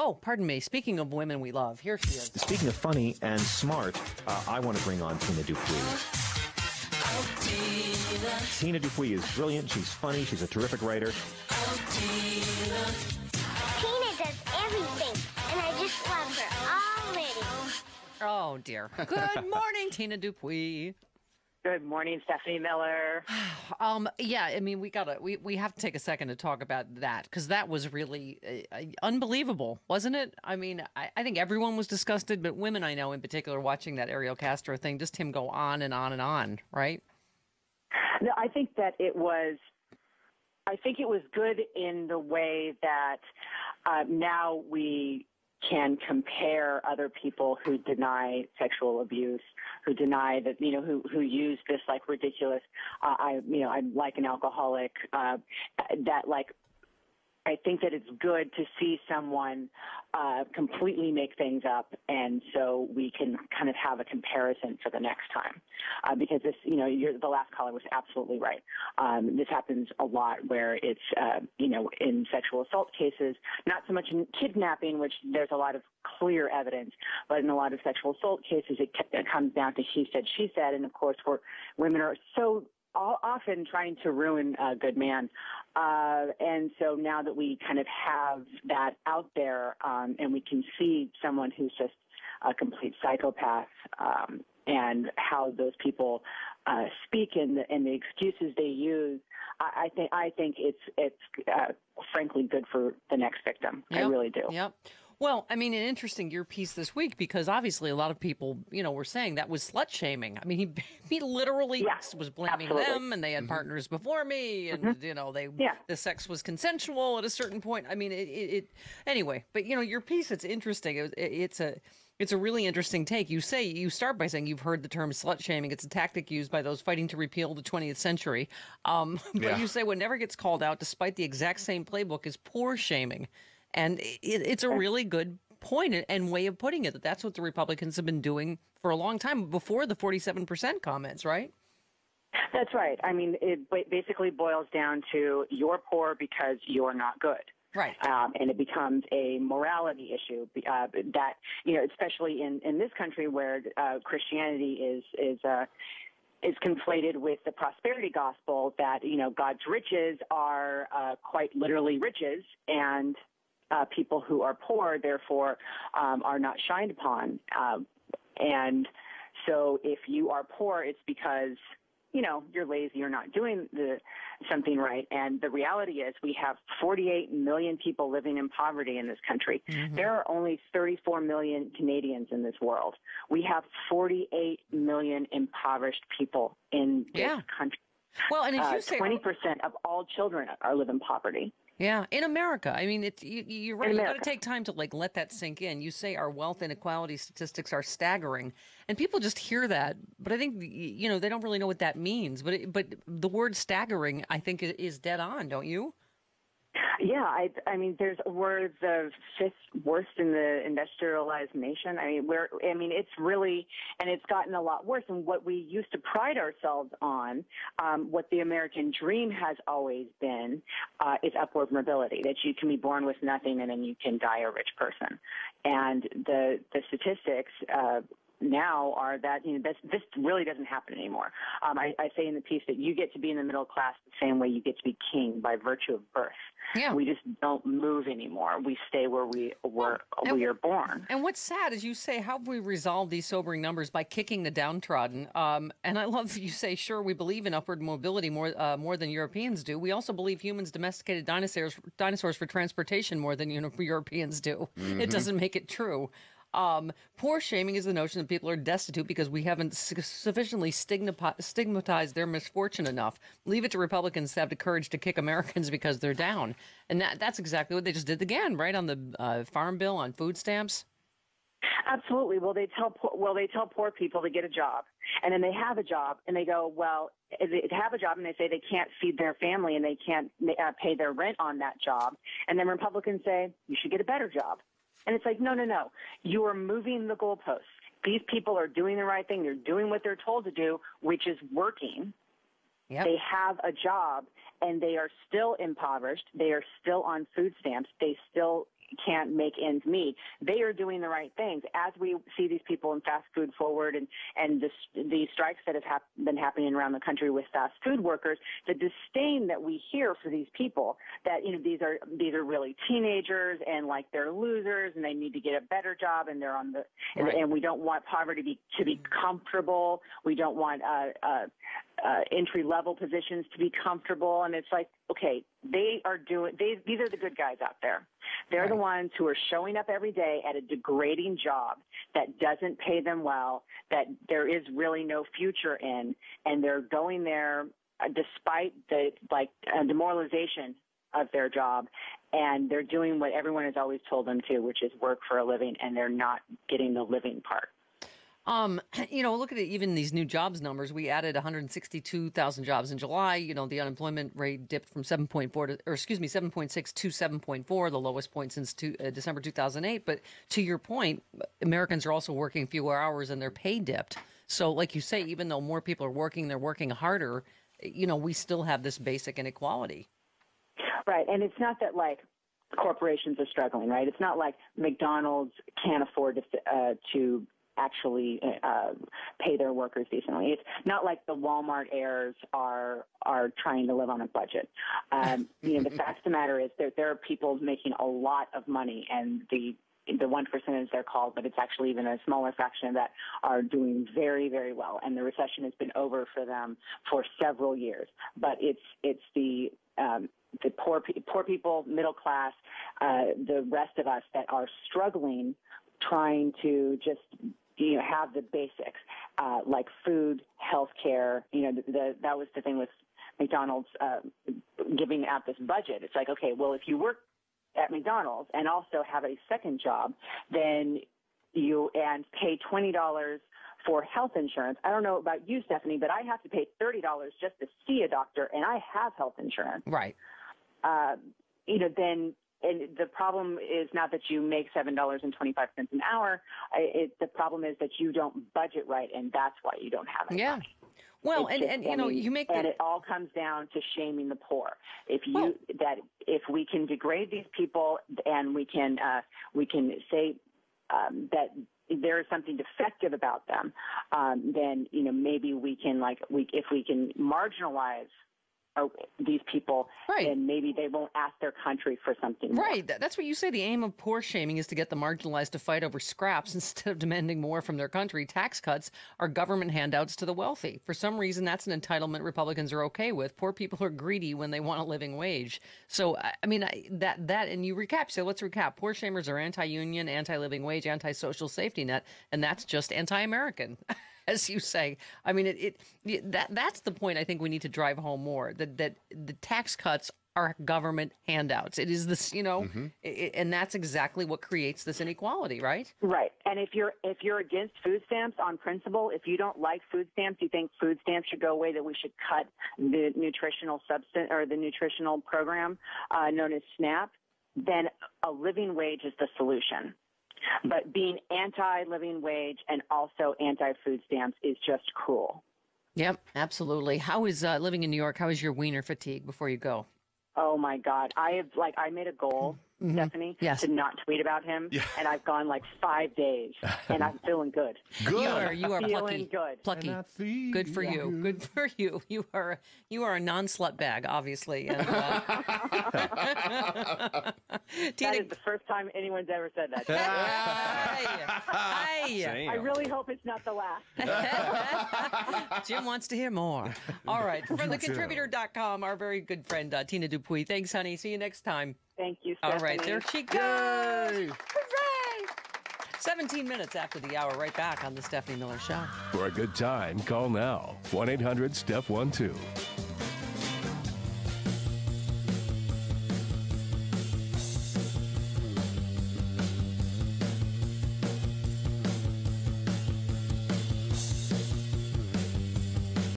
Oh, pardon me. Speaking of women we love, here she is. Speaking of funny and smart, I want to bring on Tina Dupuy. Tina Dupuy is brilliant. She's funny. She's a terrific writer. Tina does everything, and I just love her already. Oh, dear. Good morning, Tina Dupuy. Good morning, Stephanie Miller. Yeah, I mean, we have to take a second to talk about that, because that was really unbelievable, wasn't it? I mean, I think everyone was disgusted, but women I know in particular watching that Ariel Castro thing, just him go on and on and on, right? No, I think it was good in the way that now we can compare other people who deny sexual abuse, who deny that, who use this like ridiculous, I'm like an alcoholic, that like, I think that it's good to see someone completely make things up, and so we can kind of have a comparison for the next time. Because this, the last caller was absolutely right. This happens a lot where it's, in sexual assault cases, not so much in kidnapping, which there's a lot of clear evidence, but in a lot of sexual assault cases, it comes down to he said, she said, and of course, women are so often trying to ruin a good man. And so now that we kind of have that out there, and we can see someone who's just a complete psychopath, and how those people speak and the excuses they use, I think it's frankly good for the next victim. Yep. I really do. Yep. Well, I mean, an interesting your piece this week, because obviously a lot of people, were saying that was slut shaming. I mean, he literally was blaming them, and they had partners before me, and the sex was consensual at a certain point. I mean, anyway. But your piece, it's interesting. It's a really interesting take. You start by saying you've heard the term slut shaming. It's a tactic used by those fighting to repeal the 20th century. But you say what never gets called out, despite the exact same playbook, is poor shaming. And it's a really good point and way of putting it, that's what the Republicans have been doing for a long time, before the 47% comments, right? That's right. I mean, it basically boils down to you're poor because you're not good. Right. And it becomes a morality issue that, especially in this country where Christianity is conflated with the prosperity gospel, that, God's riches are quite literally riches, and people who are poor, therefore, are not shined upon. And so if you are poor, it's because, you're lazy, you're not doing something right. And the reality is we have 48 million people living in poverty in this country. Mm-hmm. There are only 34 million Canadians in this world. We have 48 million impoverished people in this country. Well, and as you say, 20% of all children live in poverty. Yeah, in America. I mean, you're right. You've got to take time to let that sink in. You say our wealth inequality statistics are staggering, and people just hear that. But I think they don't really know what that means. But the word staggering, I think, is dead on. Don't you? Yeah, I mean, we're the fifth worst in the industrialized nation. It's really, and it's gotten a lot worse. And what we used to pride ourselves on, what the American dream has always been, is upward mobility, that you can be born with nothing and then you can die a rich person. And the statistics, now are that this really doesn't happen anymore. I say in the piece that you get to be in the middle class the same way you get to be king by virtue of birth. Yeah. We just don't move anymore. We stay where we are born. And what's sad is you say, how have we resolved these sobering numbers? By kicking the downtrodden. And I love you say, sure, we believe in upward mobility more than Europeans do. We also believe humans domesticated dinosaurs for transportation more than Europeans do. Mm-hmm. It doesn't make it true. Poor shaming is the notion that people are destitute because we haven't sufficiently stigmatized their misfortune enough. Leave it to Republicans to have the courage to kick Americans because they're down. And that's exactly what they just did again, right, on the farm bill, on food stamps. Absolutely. Well, they tell poor people to get a job, and then they have a job, and they go, well, they have a job, and they say they can't feed their family, and they can't pay their rent on that job. And then Republicans say, you should get a better job. And it's like, no. You are moving the goalposts. These people are doing the right thing. They're doing what they're told to do, which is working. Yep. They have a job, and they are still impoverished. They are still on food stamps. They still can't make ends meet, they are doing the right things. As we see these people in fast food forward and the strikes that have been happening around the country with fast food workers, the disdain that we hear for these people, that, you know, these are really teenagers and like they're losers and they need to get a better job and they're on the, and we don't want poverty to be comfortable. We don't want entry-level positions to be comfortable. And it's like, okay, these are the good guys out there. They're the ones who are showing up every day at a degrading job that doesn't pay them well, that there is really no future in, and they're going there despite the demoralization of their job, and they're doing what everyone has always told them to, which is work for a living, and they're not getting the living part. You know, look at it, even these new jobs numbers. We added 162,000 jobs in July. You know, the unemployment rate dipped from 7.6 to 7.4, the lowest point since December 2008. But to your point, Americans are also working fewer hours and their pay dipped. So like you say, even though more people are working, they're working harder, you know, we still have this basic inequality. Right. And it's not that like corporations are struggling, right? It's not like McDonald's can't afford to actually pay their workers decently. It's not like the Walmart heirs are trying to live on a budget. You know, the fact of the matter is that there are people making a lot of money, and the 1% as they're called, but it's actually even a smaller fraction of that, are doing very, very well. And the recession has been over for them for several years. But it's the poor people, middle class, the rest of us that are struggling, trying to just, you know, have the basics, like food, health care. You know, that was the thing with McDonald's giving out this budget. It's like, okay, well, if you work at McDonald's and also have a second job, then and pay $20 for health insurance. I don't know about you, Stephanie, but I have to pay $30 just to see a doctor, and I have health insurance. Right. You know, then. And the problem is not that you make $7.25 an hour. The problem is that you don't budget right, and that's why you don't have any money. Well, and you know, you make and it all comes down to shaming the poor. If we can degrade these people and we can say that there is something defective about them, then, you know, maybe we can if we can marginalize these people, then maybe they won't ask their country for something more. Right. That's what you say. The aim of poor shaming is to get the marginalized to fight over scraps instead of demanding more from their country. Tax cuts are government handouts to the wealthy. For some reason, that's an entitlement Republicans are okay with. Poor people are greedy when they want a living wage. So, I mean, and you recap. So let's recap. Poor shamers are anti-union, anti-living wage, anti-social safety net, and that's just anti-American. As you say, I mean, that's the point I think we need to drive home more, that the tax cuts are government handouts. It is this, you know, and that's exactly what creates this inequality, right? Right. And if you're against food stamps on principle, if you don't like food stamps, you think food stamps should go away, that we should cut the nutritional substance or the nutritional program known as SNAP, then a living wage is the solution. But being anti-living wage and also anti-food stamps is just cruel. Yep, absolutely. How is living in New York? How is your wiener fatigue before you go? Oh my God. I made a goal, Stephanie, to not tweet about him. Yeah. And I've gone like 5 days and I'm feeling good. Good. You are feeling plucky. Plucky. Good for you. Good for you. You are a non-slut bag, obviously. And, that is the first time anyone's ever said that. I really hope it's not the last. Jim wants to hear more. All right. From thecontributor.com, our very good friend, Tina Dupuy. Thanks, honey. See you next time. Thank you, Stephanie. All right. There she goes. Yay. Hooray. 17 minutes after the hour, right back on the Stephanie Miller Show. For a good time, call now. 1-800-STEPH12.